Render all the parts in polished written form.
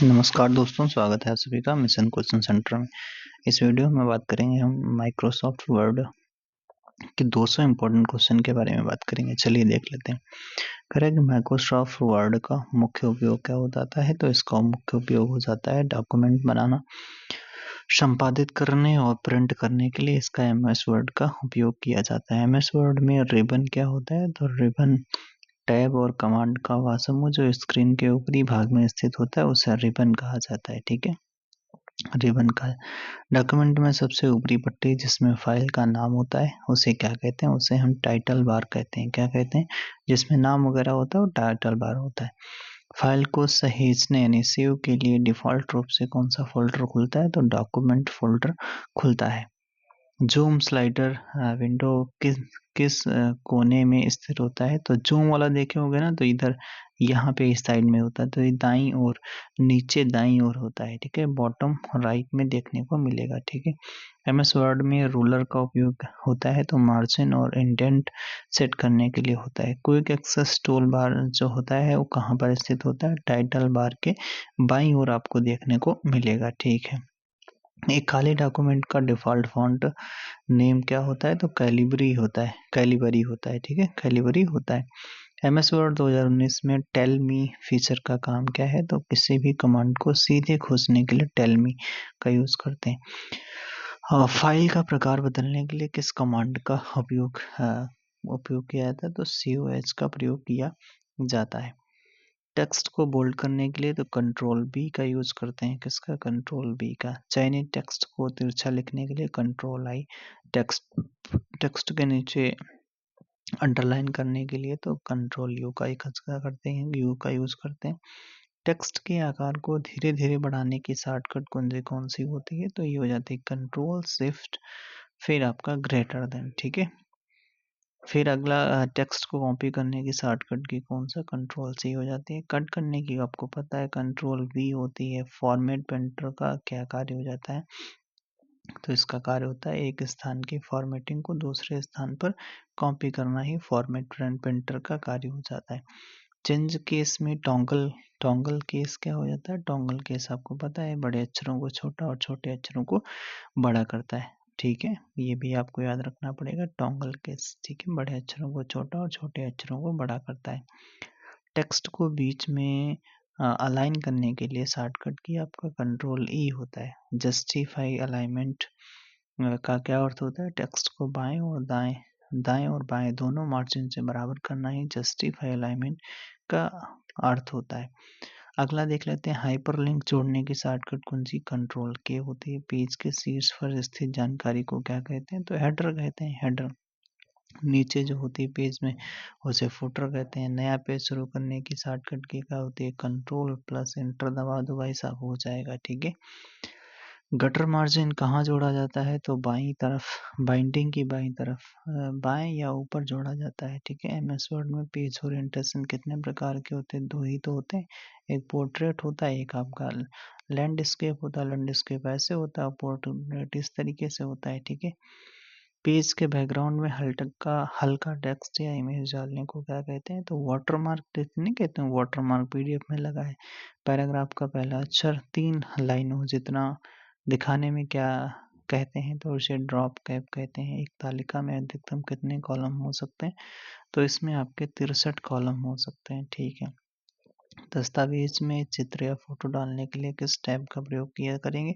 नमस्कार दोस्तों, स्वागत है आप सभी का मिशन क्वेश्चन सेंटर में। इस वीडियो में बात करेंगे हम माइक्रोसॉफ्ट वर्ड के 200 इम्पोर्टेंट क्वेश्चन के बारे में बात करेंगे। चलिए देख लेते हैं। करें कि माइक्रोसॉफ्ट वर्ड का मुख्य उपयोग क्या हो जाता है, तो इसका मुख्य उपयोग हो जाता है डॉक्यूमेंट बनाना, संपादित करने और प्रिंट करने के लिए इसका एमएस वर्ड का उपयोग किया जाता है। एमएस वर्ड में रिबन क्या होता है, तो रिबन टैब और कमांड का वह समूह जो स्क्रीन के ऊपरी भाग में स्थित होता है उसे रिबन कहा जाता है। ठीक है, रिबन का डॉक्यूमेंट में सबसे ऊपरी पट्टी जिसमें फाइल का नाम होता है उसे क्या कहते हैं, उसे हम टाइटल बार कहते हैं। क्या कहते हैं? जिसमें नाम वगैरह होता है वो टाइटल बार होता है। फाइल को सहेजने यानी सेव के लिए डिफॉल्ट रूप से कौन सा फोल्डर खुलता है, तो डॉक्यूमेंट फोल्डर खुलता है। जूम स्लाइडर विंडो किस किस कोने में स्थित होता है, तो जूम वाला देखे होंगे ना, तो इधर यहाँ पे इस साइड में होता है, तो ये दाईं ओर, नीचे दाईं ओर होता है। ठीक है, बॉटम राइट में देखने को मिलेगा। ठीक है, एमएस वर्ड में रूलर का उपयोग होता है, तो मार्जिन और इंडेंट सेट करने के लिए होता है। क्विक एक्सेस टूल बार जो होता है वो कहाँ पर स्थित होता है, टाइटल बार के बाईं ओर आपको देखने को मिलेगा। ठीक है, एक खाली डॉक्यूमेंट का डिफ़ॉल्ट फ़ॉन्ट नेम क्या होता है, तो कैलिबरी होता है, कैलिबरी होता है। ठीक है, कैलिबरी होता है। एमएस वर्ड 2019 में टेल मी फीचर का काम क्या है, तो किसी भी कमांड को सीधे खोजने के लिए टेल मी का यूज़ करते हैं। फाइल का प्रकार बदलने के लिए किस कमांड का उपयोग किया जाता है, तो COH का प्रयोग किया जाता है। टेक्स्ट को बोल्ड करने के लिए तो कंट्रोल बी का यूज करते हैं। किसका? कंट्रोल बी का। चयनित टेक्स्ट को तिरछा लिखने के लिए कंट्रोल आई। टेक्स्ट टेक्स्ट के नीचे अंडरलाइन करने के लिए तो कंट्रोल यू का करते हैं, यू का यूज करते हैं। टेक्स्ट के आकार को धीरे धीरे बढ़ाने की शॉर्टकट कुंजी कौन सी होती है, तो ये हो जाती है कंट्रोल शिफ्ट फिर आपका ग्रेटर देन। ठीक है, फिर अगला टेक्स्ट को कॉपी करने की शॉर्टकट की कौन सा, कंट्रोल सी हो जाती है। कट करने की आपको पता है कंट्रोल वी होती है। फॉर्मेट पेंटर का क्या कार्य हो जाता है, तो इसका कार्य होता है एक स्थान की फॉर्मेटिंग को दूसरे स्थान पर कॉपी करना ही फॉर्मेट पेंटर का कार्य हो जाता है। चेंज केस में टॉगल टॉगल केस क्या हो जाता है, टॉगल केस आपको पता है बड़े अक्षरों को छोटा और छोटे अक्षरों को बड़ा करता है। ठीक है, ये भी आपको याद रखना पड़ेगा, टॉगल केस। ठीक है, बड़े अक्षरों को छोटा और छोटे अक्षरों को बड़ा करता है। टेक्स्ट को बीच में अलाइन करने के लिए शॉर्टकट की आपका कंट्रोल ई होता है। जस्टिफाई अलाइनमेंट का क्या अर्थ होता है, टेक्स्ट को बाएं और दाएं दाएं और बाएं दोनों मार्जिन से बराबर करना ही जस्टिफाई अलाइनमेंट का अर्थ होता है। अगला देख लेते हैं, हाइपरलिंक जोड़ने की शॉर्टकट कुंजी कंट्रोल के होती है। पेज के शीर्ष पर स्थित जानकारी को क्या कहते हैं, तो हेडर कहते हैं। हेडर नीचे जो होती है पेज में उसे फुटर कहते हैं। नया पेज शुरू करने की शॉर्टकट की क्या होती है, कंट्रोल प्लस एंटर दबा दो भाई साहब, हो जाएगा। ठीक है, गटर मार्जिन कहाँ जोड़ा जाता है, तो बाईं तरफ, बाइंडिंग की बाईं तरफ, बाएं या ऊपर जोड़ा जाता है। ठीक है, एमएस वर्ड में पेज ओरिएंटेशन कितने प्रकार के होते हैं, दो ही तो होते हैं। एक पोर्ट्रेट होता है, एक आपका लैंडस्केप होता है। लैंडस्केप ऐसे होता है, पोर्ट्रेट इस तरीके से होता है। ठीक है, पेज के बैकग्राउंड में हल्का टेक्स्ट या इमेज डालने को क्या कहते हैं, तो वाटरमार्क नहीं कहते हैं, वाटरमार्क पीडीएफ में लगा है। पैराग्राफ का पहला अक्षर 3 लाइनों जितना दिखाने में क्या कहते हैं, तो उसे ड्रॉप कैप कहते हैं। एक तालिका में अधिकतम कितने कॉलम हो सकते हैं, तो इसमें आपके 63 कॉलम हो सकते हैं। ठीक है, दस्तावेज में चित्र या फोटो डालने के लिए किस टैब का प्रयोग किया करेंगे,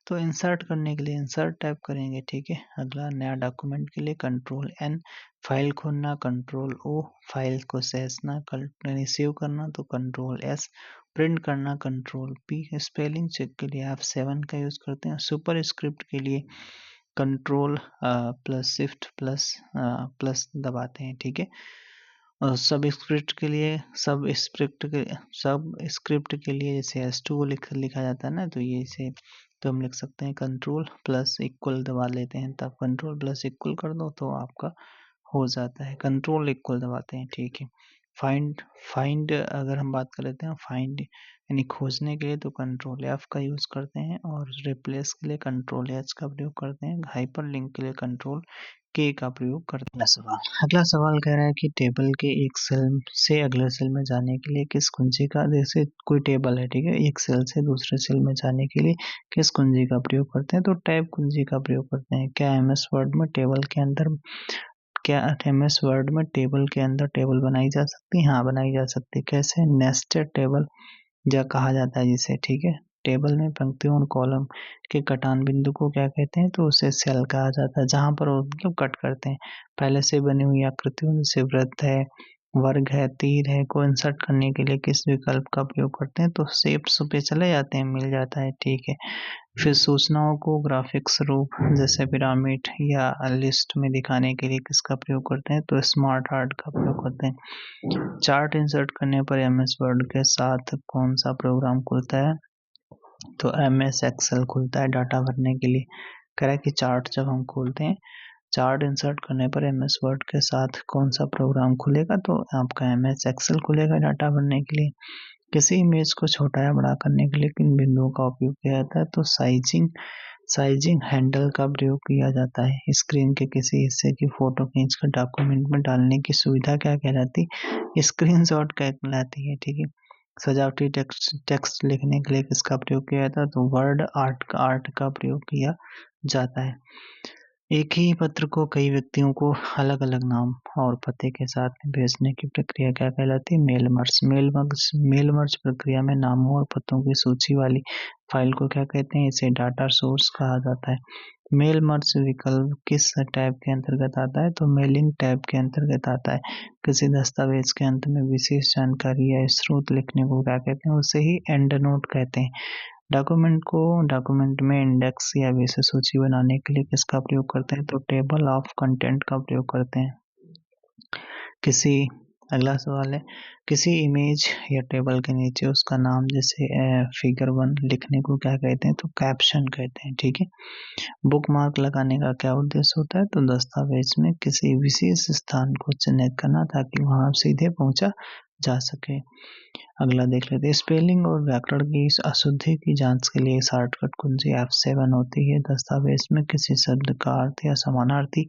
तो इंसर्ट करने के लिए इंसर्ट टैब करेंगे। ठीक है, अगला नया डॉक्यूमेंट के लिए कंट्रोल एन, फाइल खोलना कंट्रोल ओ, फाइल को सहेजना यानी सेव करना तो कंट्रोल एस, प्रिंट करना कंट्रोल पी, स्पेलिंग चेक के लिए आप 7 का यूज करते हैं। सुपर स्क्रिप्ट के लिए control plus shift plus plus दबाते हैं। ठीक है, और सब स्क्रिप्ट के लिए जैसे S2 लिखा जाता है ना, तो ये इसे तो हम लिख सकते हैं कंट्रोल प्लस इक्वल दबा लेते हैं, तब कंट्रोल प्लस इक्वल कर दो तो आपका हो जाता है, कंट्रोल इक्वल दबाते हैं। ठीक है, फाइंड फाइंड अगर हम बात कर लेते हैं फाइंड यानी खोजने के लिए तो कंट्रोल एफ का यूज करते हैं, और रिप्लेस के लिए कंट्रोल एच का प्रयोग करते हैं, हाइपर लिंक के लिए कंट्रोल के का प्रयोग करते हैं। अगला सवाल कह रहा है कि टेबल के एक सेल से अगले सेल में जाने के लिए किस कुंजी का, जैसे कोई टेबल है, ठीक है, एक सेल से दूसरे सेल में जाने के लिए किस कुंजी का प्रयोग करते हैं, तो टैब कुंजी का प्रयोग करते हैं। क्या एमएस वर्ड में टेबल के अंदर टेबल बनाई जा सकती है? हाँ, बनाई जा सकती है। कैसे? नेस्टेड टेबल या कहा जाता है जिसे, ठीक है। टेबल में पंक्तियों और कॉलम के कटान बिंदु को क्या कहते हैं, तो उसे सेल कहा जाता है, जहां पर वो मतलब कट करते हैं। पहले से बनी हुई आकृतियों जैसे वृत्त है, वर्ग है, तीर है, को इंसर्ट करने के लिए किस विकल्प का प्रयोग करते हैं, तो शेप्स पे चले जाते हैं, मिल जाता है, ठीक है। फिर सूचनाओं को ग्राफिक्स रूप जैसे पिरामिड या लिस्ट में दिखाने के लिए किसका प्रयोग करते हैं, तो स्मार्ट आर्ट का प्रयोग करते हैं। चार्ट इंसर्ट करने पर एमएस वर्ड के साथ कौन सा प्रोग्राम खुलता है, तो एमएस एक्सेल खुलता है डाटा भरने के लिए। कह रहा है कि चार्ट जब हम खोलते हैं, चार्ट इंसर्ट करने पर एमएस वर्ड के साथ कौन सा प्रोग्राम खुलेगा, तो आपका एमएस एक्सेल खुलेगा डाटा भरने के लिए। किसी इमेज को छोटा या बड़ा करने के लिए किन बिंदुओं का उपयोग किया जाता है, तो साइजिंग हैंडल का प्रयोग किया जाता है। स्क्रीन के किसी हिस्से की फोटो खींचकर डॉक्यूमेंट में डालने की सुविधा क्या कहलाती है, स्क्रीनशॉट कहलाती है, ठीक है। सजावटी टेक्स्ट लिखने के लिए किसका प्रयोग किया जाता है, तो वर्ड आर्ट का प्रयोग किया जाता है। एक ही पत्र को कई व्यक्तियों को अलग अलग नाम और पते के साथ भेजने की प्रक्रिया क्या कहलाती है, मेल मर्ज प्रक्रिया में नामों और पतों की सूची वाली फाइल को क्या कहते हैं, इसे डाटा सोर्स कहा जाता है। मेल मर्ज विकल्प किस टैब के अंतर्गत आता है, तो मेलिंग टैब के अंतर्गत आता है। किसी दस्तावेज के अंत में विशेष जानकारी या स्रोत लिखने को क्या कहते हैं, उसे ही एंड नोट कहते हैं। डॉक्यूमेंट में इंडेक्स या विषय सूची बनाने के लिए किसका प्रयोग करते हैं, तो टेबल ऑफ कंटेंट का प्रयोग करते हैं। अगला सवाल है, किसी इमेज या टेबल के नीचे उसका नाम जैसे फिगर 1 लिखने को क्या कहते हैं, तो कैप्शन कहते हैं, ठीक है। बुकमार्क लगाने का क्या उद्देश्य होता है, तो दस्तावेज में किसी विशेष स्थान को चिन्हित करना ताकि वहां सीधे पहुंचा जा सके। अगला देख लेते हैं, स्पेलिंग और व्याकरण की इस अशुद्धि की जांच के लिए शॉर्टकट कुंजी F7 होती है। दस्तावेज में किसी शब्द का अर्थ या समानार्थी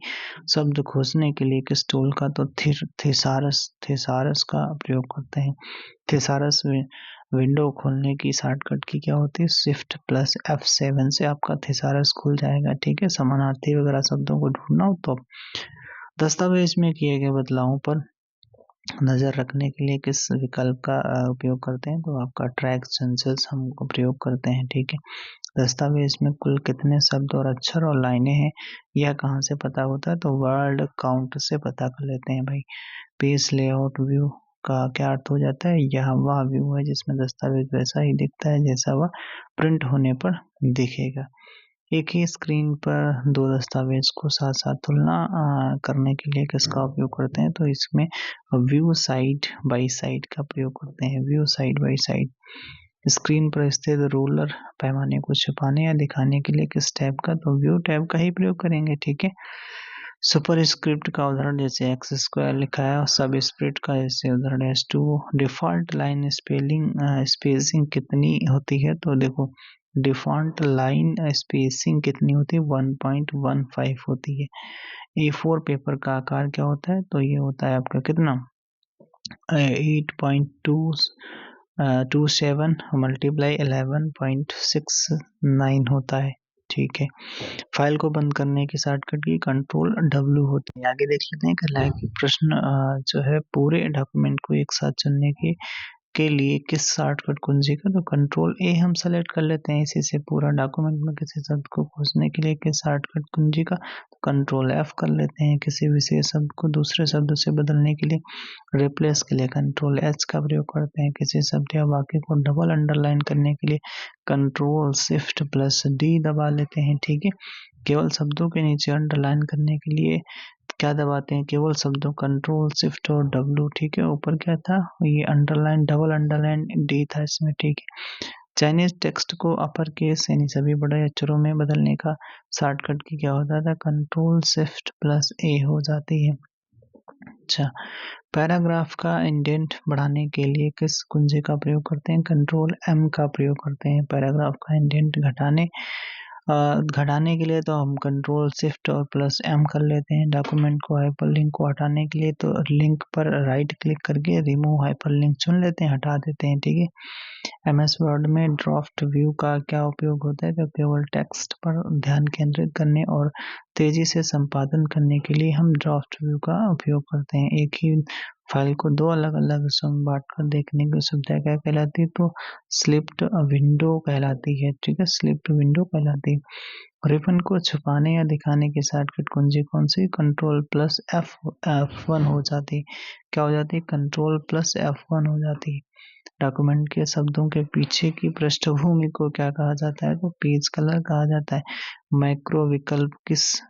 शब्द खोजने के लिए किस टूल का, तो थेसारस का प्रयोग करते हैं। थेसारस विंडो खोलने की शॉर्टकट की क्या होती है, शिफ्ट प्लस F7 से आपका थेसारस खुल जाएगा, ठीक है। समानार्थी वगैरह शब्दों को ढूंढना हो तो दस्तावेज में किए गए बदलावों पर नज़र रखने के लिए किस विकल्प का उपयोग करते हैं, तो आपका ट्रैक सेंसस हम प्रयोग करते हैं, ठीक है। दस्तावेज में कुल कितने शब्द और अक्षर और लाइनें हैं, यह कहाँ से पता होता है, तो वर्ड काउंट से पता कर लेते हैं भाई। पेज लेआउट व्यू का क्या अर्थ हो जाता है, यह वह व्यू है जिसमें दस्तावेज वैसा ही दिखता है जैसा वह प्रिंट होने पर दिखेगा। एक ही स्क्रीन पर दो दस्तावेज को साथ साथ तुलना करने के लिए किसका उपयोग करते हैं, तो इसमें व्यू साइड बाई साइड का प्रयोग करते हैं। View side by side. Screen पर स्थित रूलर पैमाने को छिपाने या दिखाने के लिए किस टैब का, तो व्यू टैब का ही प्रयोग करेंगे, ठीक है। सुपर स्क्रिप्ट का उदाहरण जैसे एक्स स्क्वायर लिखा है, और सब स्क्रिप्ट का जैसे उदाहरण S2। डिफॉल्ट लाइन स्पेसिंग कितनी होती है, तो देखो डिफॉल्ट लाइन स्पेसिंग कितनी होती है, 1.15 होती है। A4 पेपर का आकार क्या होता है, तो ये होता है आपका कितना, 8.27 मल्टीप्लाई 11.69 होता है, ठीक है। फाइल को बंद करने की शॉर्टकट की कंट्रोल W होती है। आगे देख लेते हैं कि प्रश्न जो है पूरे डॉक्यूमेंट को एक साथ चुनने के लिए किस शॉर्टकट कुंजी का, तो कंट्रोल A हम सेलेक्ट कर लेते हैं। इसी से पूरा डॉक्यूमेंट में किसी शब्द को खोजने के लिए किस शॉर्टकट कुंजी का, तो कंट्रोल F कर लेते हैं। किसी विशेष शब्द को दूसरे शब्द से बदलने के लिए रिप्लेस के लिए कंट्रोल H का प्रयोग करते हैं। किसी शब्द या वाक्य को डबल अंडरलाइन करने के लिए कंट्रोल शिफ्ट प्लस D दबा लेते हैं, ठीक है। केवल शब्दों के नीचे अंडरलाइन करने के लिए क्या दबाते हैं, केवल शब्दों कंट्रोल शिफ्ट और W, ठीक है। ऊपर क्या था, ये अंडरलाइन डबल अंडरलाइन D था इसमें, ठीक है। चाइनीज टेक्स्ट को अपर केस यानी सभी बड़े अक्षरों में बदलने का शॉर्टकट की क्या होता था, कंट्रोल शिफ्ट प्लस A हो जाती है। अच्छा, पैराग्राफ का इंडेंट बढ़ाने के लिए किस कुंजी का प्रयोग करते हैं? कंट्रोल एम का प्रयोग करते हैं। पैराग्राफ का इंडेंट घटाने के लिए तो हम कंट्रोल शिफ्ट और प्लस एम कर लेते हैं। डॉक्यूमेंट को हाइपरलिंक को हटाने के लिए तो लिंक पर राइट क्लिक करके रिमूव हाइपरलिंक चुन लेते हैं, हटा देते हैं। ठीक है। एमएस वर्ड में ड्राफ्ट व्यू का क्या उपयोग होता है? तो केवल टेक्स्ट पर ध्यान केंद्रित करने और तेजी से संपादन करने के लिए हम ड्राफ्ट व्यू का उपयोग करते हैं। एक ही फाइल को दो अलग अलग हिस्सों में बांट कर देखने की सुविधा क्या कहलाती है? तो स्लिप्ड विंडो कहलाती है। ठीक है, स्लिप्ड विंडो कहलाती है। रिबन को छुपाने या दिखाने की शॉर्टकट कुंजी कौन सी? कंट्रोल प्लस F1 हो जाती है। क्या हो जाती है? कंट्रोल प्लस F1 हो जाती है। डॉक्यूमेंट के शब्दों के पीछे की पृष्ठभूमि को क्या कहा जाता है? तो पेज कलर कहा जाता है। मैक्रो विकल्प किस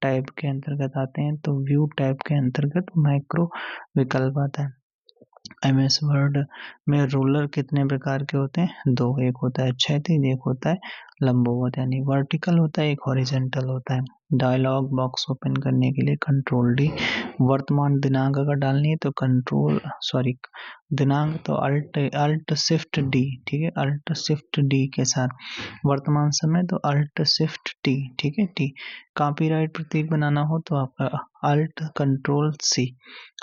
टाइप के अंतर्गत आते हैं? तो व्यू टाइप के अंतर्गत मैक्रो विकल्प आता है। एमएस वर्ड में रूलर कितने प्रकार के होते हैं? दो, एक होता है क्षैतिज, एक होता है लंबवत, यानी वर्टिकल होता है, एक हॉरिजॉन्टल होता है। डायलॉग बॉक्स ओपन करने के लिए कंट्रोल डी। वर्तमान दिनांक अगर डालनी है तो दिनांक तो अल्ट शिफ्ट डी। ठीक है, अल्ट शिफ्ट डी के साथ। वर्तमान समय तो अल्ट शिफ्ट टी। ठीक है, टी। कॉपीराइट प्रतीक बनाना हो तो आपका अल्ट कंट्रोल सी।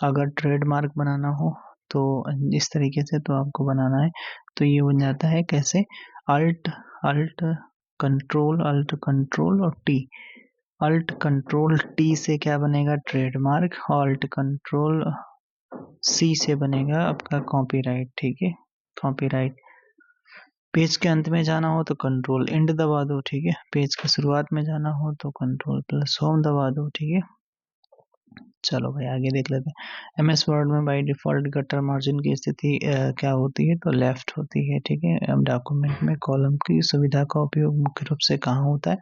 अगर ट्रेडमार्क बनाना हो तो इस तरीके से तो आपको बनाना है, तो ये बन जाता है कैसे? अल्ट अल्ट कंट्रोल और टी। अल्ट कंट्रोल टी से क्या बनेगा? ट्रेडमार्क। अल्ट कंट्रोल सी से बनेगा आपका कॉपीराइट। ठीक है, कॉपीराइट। पेज के अंत में जाना हो तो कंट्रोल एंड दबा दो। ठीक है, पेज के शुरुआत में जाना हो तो कंट्रोल प्लस होम दबा दो। ठीक है, चलो भाई आगे देख लेते हैं। एमएस वर्ड में बाय डिफॉल्ट गटर मार्जिन की स्थिति क्या होती है? तो लेफ्ट होती है। ठीक है, डॉक्यूमेंट में कॉलम की सुविधा का उपयोग मुख्य रूप से कहाँ होता है?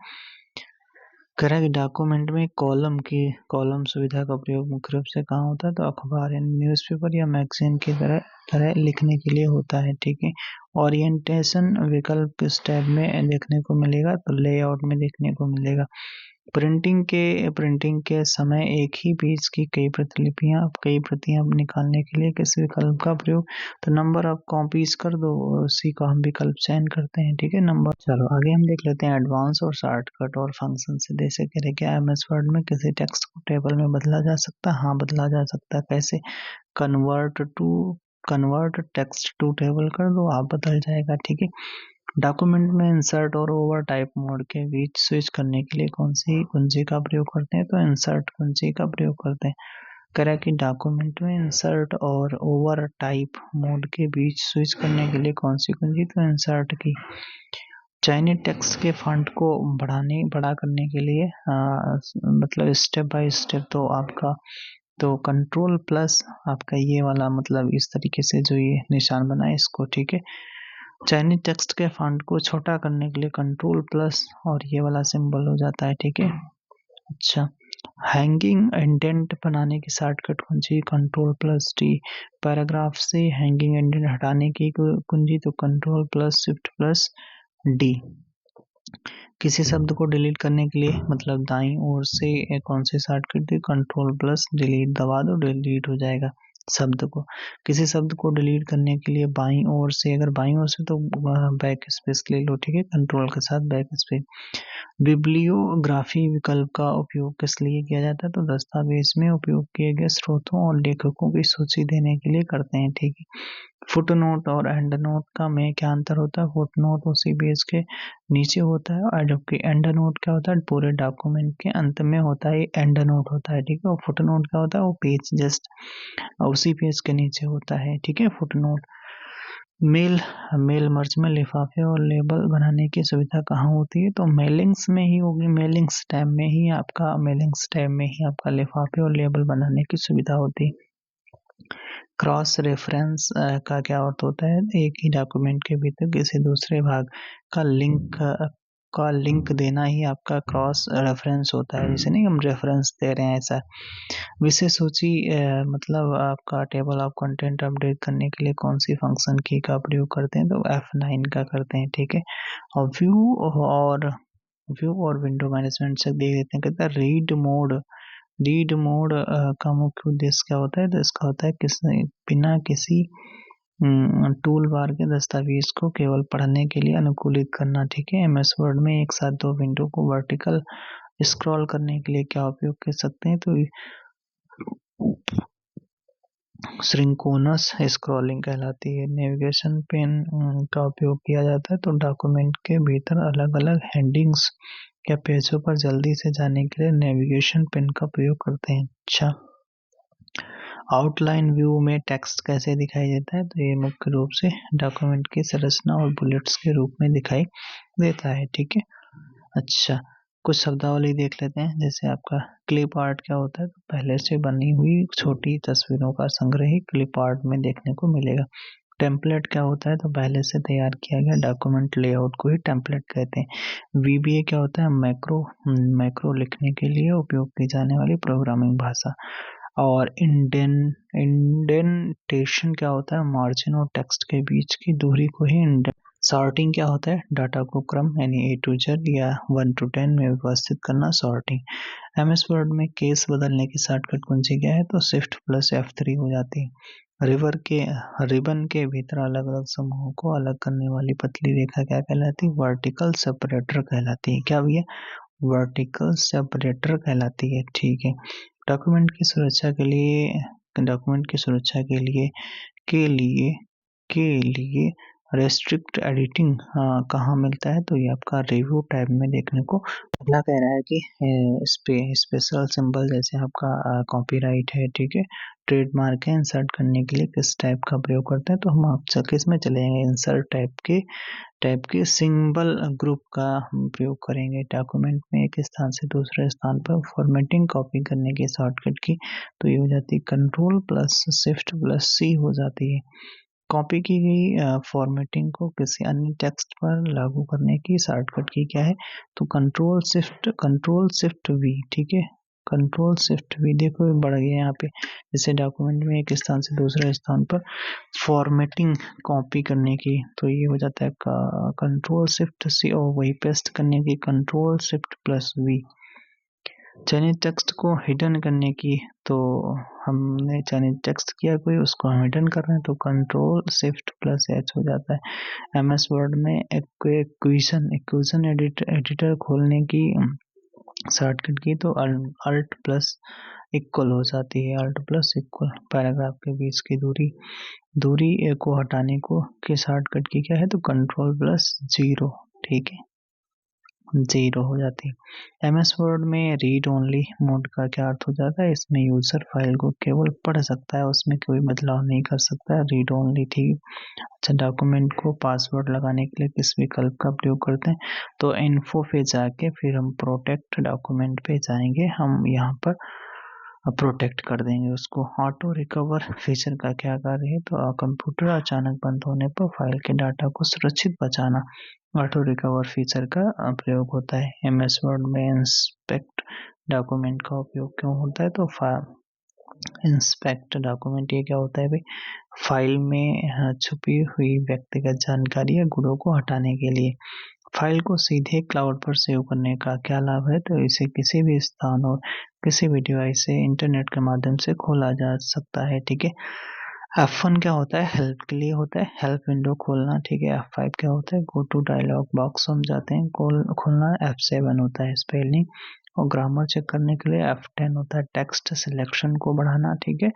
करेक्ट, डॉक्यूमेंट में कॉलम सुविधा का प्रयोग मुख्य रूप से कहाँ होता है? तो अखबार यानी न्यूज़पेपर या मैगजीन की तरह लिखने के लिए होता है। ठीक है, ओरिएंटेशन विकल्प किस टैब में देखने को मिलेगा? तो लेआउट में देखने को मिलेगा। प्रिंटिंग के समय एक ही पेज की कई प्रतियां निकालने के लिए किस विकल्प का प्रयोग? तो नंबर ऑफ कॉपीज कर दो, उसी का हम विकल्प चयन करते हैं। ठीक है, नंबर। चलो आगे हम देख लेते हैं एडवांस और शॉर्टकट और फंक्शन से। जैसे कह रहे क्या एमएस वर्ड में किसी टेक्स्ट को टेबल में बदला जा सकता है? हाँ, बदला जा सकता है। कैसे? कन्वर्ट टेक्स्ट टू टेबल कर दो, आप बदल जाएगा। ठीक है, डॉक्यूमेंट में इंसर्ट और ओवर टाइप मोड के बीच स्विच करने के लिए कौन सी कुंजी का प्रयोग करते हैं? तो इंसर्ट कुंजी का प्रयोग करते हैं। करें कि डॉक्यूमेंट में इंसर्ट और ओवर टाइप मोड के बीच स्विच करने के लिए कौन सी कुंजी? तो इंसर्ट की। चयनित टेक्स्ट के फॉन्ट को बड़ा करने के लिए मतलब स्टेप बाय स्टेप तो आपका तो कंट्रोल प्लस आपका ये वाला मतलब इस तरीके से जो ये निशान बना है इसको। ठीक है, चयनित टेक्स्ट के फॉन्ट को छोटा करने के लिए कंट्रोल प्लस और ये वाला सिंबल हो जाता है। ठीक है, अच्छा। हैंगिंग इंडेंट बनाने की शॉर्टकट कुंजी कंट्रोल प्लस टी। पैराग्राफ से हैंगिंग इंडेंट हटाने की कुंजी तो control plus shift plus D. किसी शब्द को डिलीट करने के लिए मतलब दाईं ओर से कौन सी शॉर्टकट थी? कंट्रोल प्लस डिलीट दबा दो, डिलीट हो जाएगा शब्द को। किसी शब्द को डिलीट करने के लिए बाईं ओर से, अगर बाईं ओर से तो बैक स्पेस ले लो। ठीक है, कंट्रोल के साथ बैक स्पेस। बिब्लियोग्राफी विकल्प का उपयोग किस लिए किया जाता है? तो दस्तावेज में उपयोग किए गए स्रोतों और लेखकों की सूची देने के लिए करते हैं। ठीक है, फुटनोट और एंड नोट का में क्या अंतर होता है? फुटनोट उसी पेज के नीचे होता है और जबकि एंड नोट क्या होता है? पूरे डॉक्यूमेंट के अंत में होता है, एंड नोट होता है। ठीक है, और फुटनोट क्या होता है? वो पेज जस्ट उसी पेज के नीचे होता है। ठीक है, फुटनोट। मेल मर्ज में लिफाफे और लेबल बनाने की सुविधा कहाँ होती है? तो मेलिंग्स में ही होगी। मेलिंग्स टैब में ही आपका लिफाफे और लेबल बनाने की सुविधा होती है। क्रॉस रेफरेंस का क्या अर्थ होता है? एक ही डॉक्यूमेंट के भीतर किसी दूसरे भाग का लिंक देना ही आपका क्रॉस रेफरेंस होता है। जैसे नहीं हम रेफरेंस दे रहे हैं ऐसा। विषय सूची मतलब आपका टेबल ऑफ कंटेंट अपडेट करने के लिए कौन सी फंक्शन की का प्रयोग करते हैं? तो F9 का करते हैं। ठीक है, और व्यू और विंडो मैनेजमेंट से देख देते हैं। कहते हैं रीड मोड का मुख्य उद्देश्य क्या होता है? तो इसका होता है बिना किसी टूल बार के दस्तावेज को केवल पढ़ने के लिए अनुकूलित करना। ठीक है, एमएस वर्ड में एक साथ दो विंडो को वर्टिकल स्क्रॉल करने के लिए क्या उपयोग कर सकते हैं? तो सिंक्रोनस स्क्रॉलिंग कहलाती है। नेविगेशन पेन का उपयोग किया जाता है, तो डॉक्यूमेंट के भीतर अलग अलग हेडिंग्स या पेजों पर जल्दी से जाने के लिए नेविगेशन पेन का प्रयोग करते हैं। अच्छा, आउटलाइन व्यू में टेक्स्ट कैसे दिखाई देता है? तो ये मुख्य रूप से डॉक्यूमेंट की संरचना और बुलेट्स के रूप में दिखाई देता है। ठीक है, अच्छा, कुछ शब्दावली देख लेते हैं। जैसे आपका क्लिप आर्ट क्या होता है? तो पहले से बनी हुई छोटी तस्वीरों का संग्रह ही क्लिप आर्ट में देखने को मिलेगा। टेम्पलेट क्या होता है? तो पहले से तैयार किया गया डॉक्यूमेंट लेआउट को ही टेम्पलेट कहते हैं। वीबीए क्या होता है? मैक्रो लिखने के लिए उपयोग की जाने वाली प्रोग्रामिंग भाषा। और इंडेंटेशन क्या होता है? मार्जिन और टेक्स्ट के बीच की दूरी को ही सॉर्टिंग क्या होता है? डाटा को क्रम यानी ए टू जेड या 1 to 10 में व्यवस्थित करना सॉर्टिंग। एमएस वर्ड में केस बदलने की शॉर्टकट कुंजी क्या है? तो शिफ्ट प्लस F3 हो जाती है। रिबन के भीतर अलग अलग समूहों को अलग करने वाली पतली रेखा क्या कहलाती है? वर्टिकल सेपरेटर कहलाती है। क्या भैया? वर्टिकल सेपरेटर कहलाती है। ठीक है, डॉक्यूमेंट की सुरक्षा के लिए रेस्ट्रिक्ट एडिटिंग कहाँ मिलता है? तो ये आपका रिव्यू टैब में देखने को। अगला कह रहा है कि स्पेशल सिंबल जैसे आपका कॉपीराइट है, ठीक है, ट्रेडमार्क है, इंसर्ट करने के लिए किस टाइप का प्रयोग करते हैं? तो हम आप किस में चलेंगे? इंसर्ट टाइप के सिंबल ग्रुप का हम प्रयोग करेंगे। डॉक्यूमेंट में एक स्थान से दूसरे स्थान पर फॉर्मेटिंग कॉपी करने की शॉर्टकट की तो ये हो जाती है control plus shift plus C हो जाती है। कॉपी की गई फॉर्मेटिंग को किसी अन्य टेक्स्ट पर लागू करने की शॉर्टकट की क्या है? तो कंट्रोल शिफ्ट V। ठीक है, कंट्रोल शिफ्ट V देखो बढ़ गया यहाँ पे। जैसे डॉक्यूमेंट में एक स्थान से दूसरे स्थान पर फॉर्मेटिंग कॉपी करने की तो ये हो जाता है कंट्रोल शिफ्ट C, और वही पेस्ट करने की कंट्रोल शिफ्ट प्लस V। चयनित टेक्स्ट को हिडन करने की तो हमने चयनित टेक्स्ट किया कोई, उसको हम हिडन कर रहे हैं तो कंट्रोल शिफ्ट प्लस H हो जाता है। एमएस वर्ड में इक्वेशन एडिटर खोलने की शॉर्टकट की तो अल्ट प्लस इक्वल हो जाती है। Alt plus equal. पैराग्राफ के बीच की दूरी को हटाने को की शॉर्टकट की क्या है? तो कंट्रोल प्लस 0। ठीक है, 0 हो जाती है। एमएस वर्ड में रीड ओनली मोड का क्या अर्थ हो जाता है? इसमें यूजर फाइल को केवल पढ़ सकता है, उसमें कोई बदलाव नहीं कर सकता है। Read only. ठीक। अच्छा, डॉक्यूमेंट को पासवर्ड लगाने के लिए किस विकल्प का प्रयोग करते हैं? तो इन्फो पे जाके फिर हम प्रोटेक्ट डॉक्यूमेंट पे जाएंगे, हम यहाँ पर प्रोटेक्ट कर देंगे उसको। ऑटो रिकवर फीचर का क्या कार्य है? तो कंप्यूटर अचानक बंद होने पर फाइल के डाटा को सुरक्षित बचाना ऑटो रिकवर फीचर का प्रयोग होता है। एमएस वर्ड में इंस्पेक्ट डॉक्यूमेंट का उपयोग क्यों होता है? तो इंस्पेक्ट डॉक्यूमेंट ये क्या होता है भाई? फाइल में छुपी हुई व्यक्तिगत जानकारी या गुणों को हटाने के लिए। फाइल को सीधे क्लाउड पर सेव करने का क्या लाभ है? तो इसे किसी भी स्थान और किसी भी डिवाइस से इंटरनेट के माध्यम से खोला जा सकता है। ठीक है, F1 क्या होता है? हेल्प के लिए होता है, हेल्प विंडो खोलना। ठीक है, F5 क्या होता है? गो टू डायलॉग बॉक्स हम जाते हैं खोलना। F7 होता है स्पेलिंग और ग्रामर चेक करने के लिए। F10 होता है टेक्स्ट सिलेक्शन को बढ़ाना। ठीक है,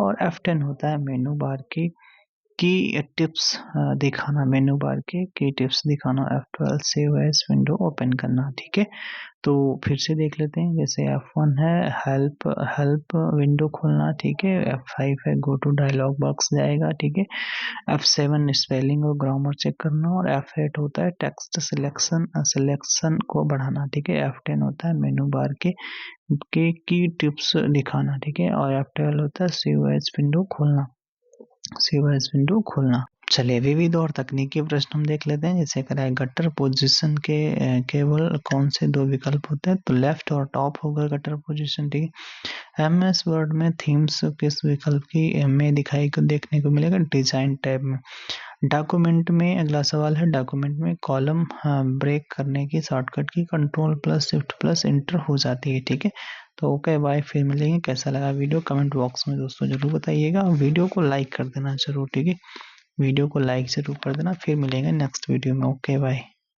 और F10 होता है मेनू बार की टिप्स दिखाना, मेनू बार के की टिप्स दिखाना। F12 save as window open करना। ठीक है, तो फिर से देख लेते हैं। जैसे F1 है हेल्प विंडो खोलना। ठीक है, F5 है गो टू डायलॉग बॉक्स जाएगा। ठीक है, F7 स्पेलिंग और ग्रामर चेक करना, और F8 होता है टेक्स्ट सिलेक्शन को बढ़ाना। ठीक है, F10 होता है मेनू बार के की टिप्स दिखाना। ठीक है, और F12 होता है सेव एज विंडो खोलना। चलिए विविध और तकनीकी प्रश्न हम देख लेते हैं। जैसे कराए गटर पोजीशन के केवल कौन से दो विकल्प होते हैं? तो लेफ्ट और टॉप होगा गटर पोजीशन। ठीक है, एमएस वर्ड में थीम्स किस विकल्प की में दिखाई को देखने को मिलेगा? डिजाइन टैब में। डॉक्यूमेंट में अगला सवाल है, डॉक्यूमेंट में कॉलम ब्रेक करने की शॉर्टकट की control plus shift plus inter हो जाती है। ठीक है, तो ओके बाय, फिर मिलेंगे। कैसा लगा वीडियो कमेंट बॉक्स में दोस्तों जरूर बताइएगा, वीडियो को लाइक कर देना जरूर, ठीक है। वीडियो को लाइक जरूर कर देना। फिर मिलेंगे नेक्स्ट वीडियो में। Okay bye.